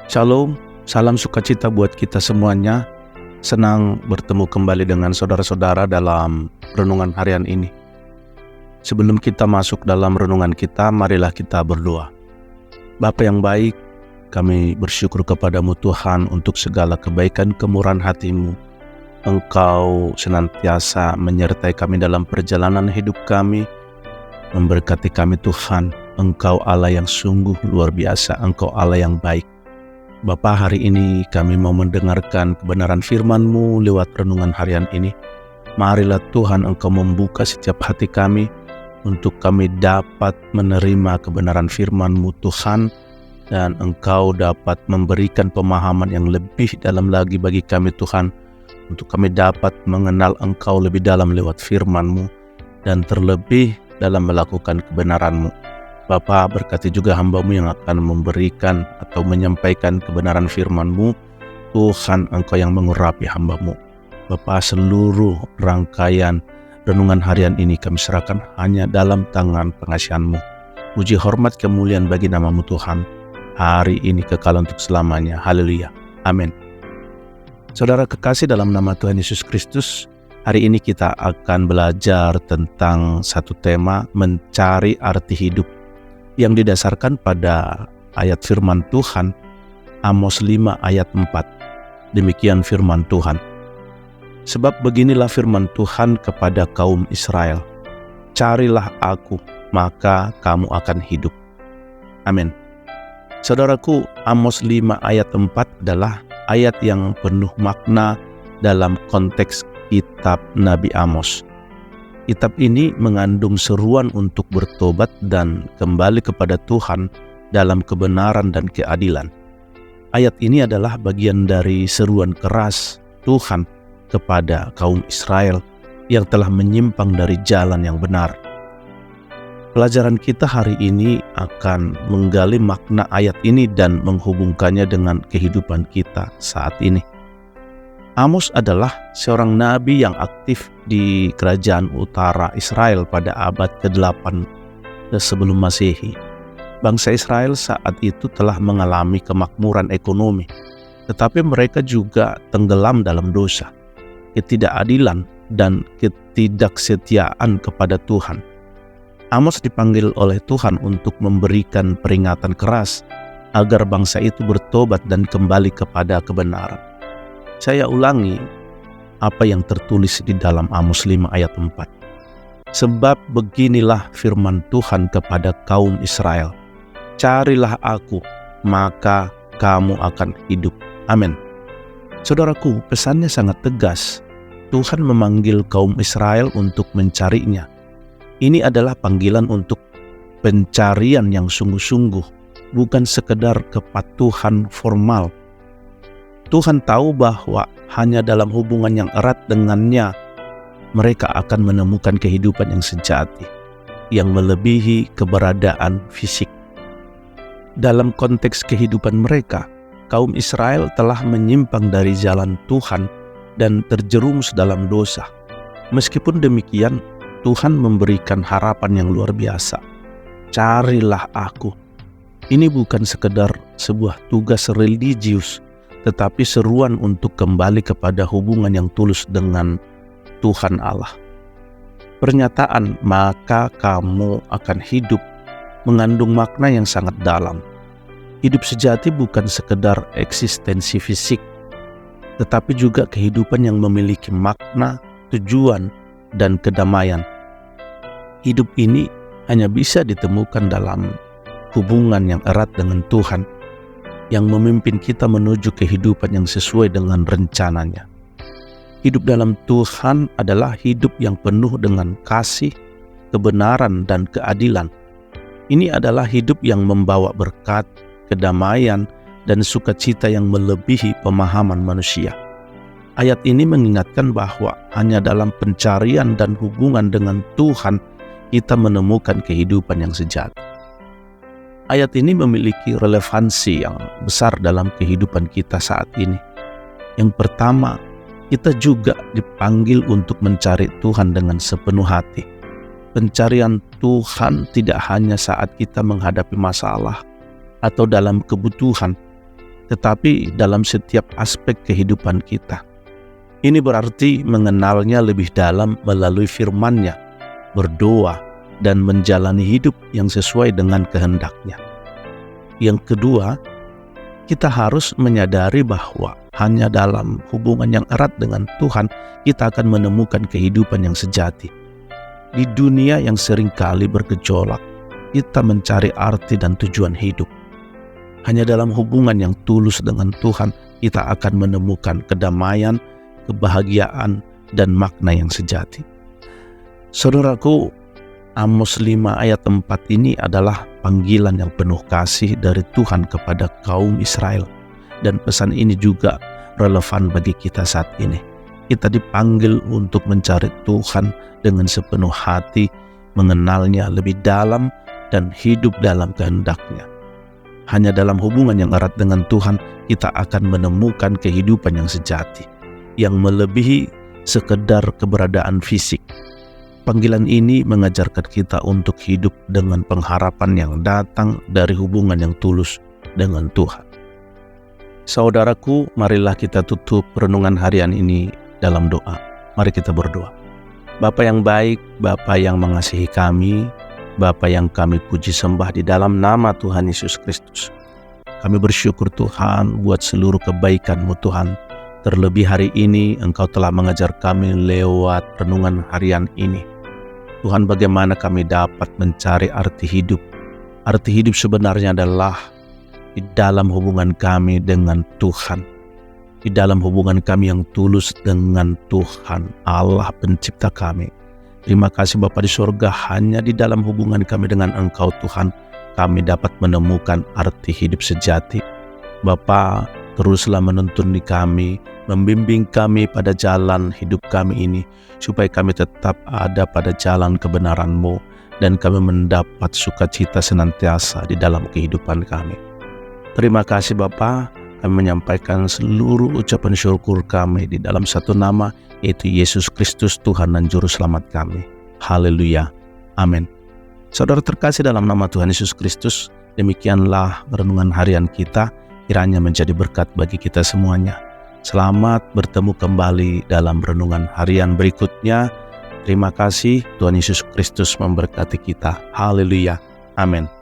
Shalom, salam sukacita buat kita semuanya. Senang bertemu kembali dengan saudara-saudara dalam renungan harian ini. Sebelum kita masuk dalam renungan kita, marilah kita berdoa. Bapa yang baik, kami bersyukur kepadamu Tuhan untuk segala kebaikan kemurahan hati-Mu. Engkau senantiasa menyertai kami dalam perjalanan hidup kami, memberkati kami Tuhan. Engkau Allah yang sungguh luar biasa, Engkau Allah yang baik. Bapa, hari ini kami mau mendengarkan kebenaran firman-Mu lewat renungan harian ini. Marilah Tuhan Engkau membuka setiap hati kami untuk kami dapat menerima kebenaran firman-Mu Tuhan, dan Engkau dapat memberikan pemahaman yang lebih dalam lagi bagi kami Tuhan, untuk kami dapat mengenal Engkau lebih dalam lewat firman-Mu dan terlebih dalam melakukan kebenaran-Mu. Bapa, berkati juga hamba-Mu yang akan memberikan atau menyampaikan kebenaran firman-Mu. Tuhan, Engkau yang mengurapi hamba-Mu. Bapa, seluruh rangkaian renungan harian ini kami serahkan hanya dalam tangan pengasihan-Mu. Puji hormat kemuliaan bagi nama-Mu Tuhan, hari ini kekal untuk selamanya. Haleluya. Amin. Saudara kekasih dalam nama Tuhan Yesus Kristus, hari ini kita akan belajar tentang satu tema, mencari arti hidup, yang didasarkan pada ayat firman Tuhan, Amos 5 ayat 4. Demikian firman Tuhan. Sebab beginilah firman Tuhan kepada kaum Israel, carilah aku, maka kamu akan hidup. Amin. Saudaraku, Amos 5 ayat 4 adalah ayat yang penuh makna dalam konteks kitab Nabi Amos. Kitab ini mengandung seruan untuk bertobat dan kembali kepada Tuhan dalam kebenaran dan keadilan. Ayat ini adalah bagian dari seruan keras Tuhan kepada kaum Israel yang telah menyimpang dari jalan yang benar. Pelajaran kita hari ini akan menggali makna ayat ini dan menghubungkannya dengan kehidupan kita saat ini. Amos adalah seorang nabi yang aktif di kerajaan utara Israel pada abad ke-8 sebelum Masehi. Bangsa Israel saat itu telah mengalami kemakmuran ekonomi, tetapi mereka juga tenggelam dalam dosa, ketidakadilan, dan ketidaksetiaan kepada Tuhan. Amos dipanggil oleh Tuhan untuk memberikan peringatan keras agar bangsa itu bertobat dan kembali kepada kebenaran. Saya ulangi apa yang tertulis di dalam Amos 5 ayat 4. Sebab beginilah firman Tuhan kepada kaum Israel, carilah aku, maka kamu akan hidup. Amin. Saudaraku, pesannya sangat tegas. Tuhan memanggil kaum Israel untuk mencarinya. Ini adalah panggilan untuk pencarian yang sungguh-sungguh, bukan sekedar kepatuhan formal. Tuhan tahu bahwa hanya dalam hubungan yang erat dengannya, mereka akan menemukan kehidupan yang sejati, yang melebihi keberadaan fisik. Dalam konteks kehidupan mereka, kaum Israel telah menyimpang dari jalan Tuhan dan terjerumus dalam dosa. Meskipun demikian, Tuhan memberikan harapan yang luar biasa. Carilah aku. Ini bukan sekedar sebuah tugas religius, tetapi seruan untuk kembali kepada hubungan yang tulus dengan Tuhan Allah. Pernyataan maka kamu akan hidup mengandung makna yang sangat dalam. Hidup sejati bukan sekedar eksistensi fisik, tetapi juga kehidupan yang memiliki makna, tujuan, dan kedamaian. Hidup ini hanya bisa ditemukan dalam hubungan yang erat dengan Tuhan, yang memimpin kita menuju kehidupan yang sesuai dengan rencananya. Hidup dalam Tuhan adalah hidup yang penuh dengan kasih, kebenaran, dan keadilan. Ini adalah hidup yang membawa berkat, kedamaian, dan sukacita yang melebihi pemahaman manusia. Ayat ini mengingatkan bahwa hanya dalam pencarian dan hubungan dengan Tuhan kita menemukan kehidupan yang sejati. Ayat ini memiliki relevansi yang besar dalam kehidupan kita saat ini. Yang pertama, kita juga dipanggil untuk mencari Tuhan dengan sepenuh hati. Pencarian Tuhan tidak hanya saat kita menghadapi masalah atau dalam kebutuhan, tetapi dalam setiap aspek kehidupan kita. Ini berarti mengenalnya lebih dalam melalui firman-Nya, berdoa, dan menjalani hidup yang sesuai dengan kehendak-Nya. Yang kedua, kita harus menyadari bahwa hanya dalam hubungan yang erat dengan Tuhan, kita akan menemukan kehidupan yang sejati. Di dunia yang seringkali bergejolak, kita mencari arti dan tujuan hidup. Hanya dalam hubungan yang tulus dengan Tuhan, kita akan menemukan kedamaian, kebahagiaan, dan makna yang sejati. Saudaraku, Amos 5 ayat 4 ini adalah panggilan yang penuh kasih dari Tuhan kepada kaum Israel. Dan pesan ini juga relevan bagi kita saat ini. Kita dipanggil untuk mencari Tuhan dengan sepenuh hati, mengenalnya lebih dalam, dan hidup dalam kehendak-Nya. Hanya dalam hubungan yang erat dengan Tuhan, kita akan menemukan kehidupan yang sejati, yang melebihi sekedar keberadaan fisik. Panggilan ini mengajarkan kita untuk hidup dengan pengharapan yang datang dari hubungan yang tulus dengan Tuhan. Saudaraku, marilah kita tutup renungan harian ini dalam doa. Mari kita berdoa. Bapa yang baik, Bapa yang mengasihi kami, Bapa yang kami puji sembah di dalam nama Tuhan Yesus Kristus. Kami bersyukur Tuhan buat seluruh kebaikan-Mu Tuhan. Terlebih hari ini Engkau telah mengajar kami lewat renungan harian ini. Tuhan, bagaimana kami dapat mencari arti hidup. Arti hidup sebenarnya adalah di dalam hubungan kami dengan Tuhan. Di dalam hubungan kami yang tulus dengan Tuhan, Allah pencipta kami. Terima kasih Bapa di surga, hanya di dalam hubungan kami dengan Engkau Tuhan, kami dapat menemukan arti hidup sejati. Bapa, teruslah menuntun di kami, membimbing kami pada jalan hidup kami ini, supaya kami tetap ada pada jalan kebenaran-Mu, dan kami mendapat sukacita senantiasa di dalam kehidupan kami. Terima kasih Bapa, kami menyampaikan seluruh ucapan syukur kami di dalam satu nama, yaitu Yesus Kristus Tuhan dan Juru Selamat kami. Haleluya. Amin. Saudara terkasih dalam nama Tuhan Yesus Kristus, demikianlah renungan harian kita, kiranya menjadi berkat bagi kita semuanya. Selamat bertemu kembali dalam renungan harian berikutnya. Terima kasih, Tuhan Yesus Kristus memberkati kita. Haleluya. Amin.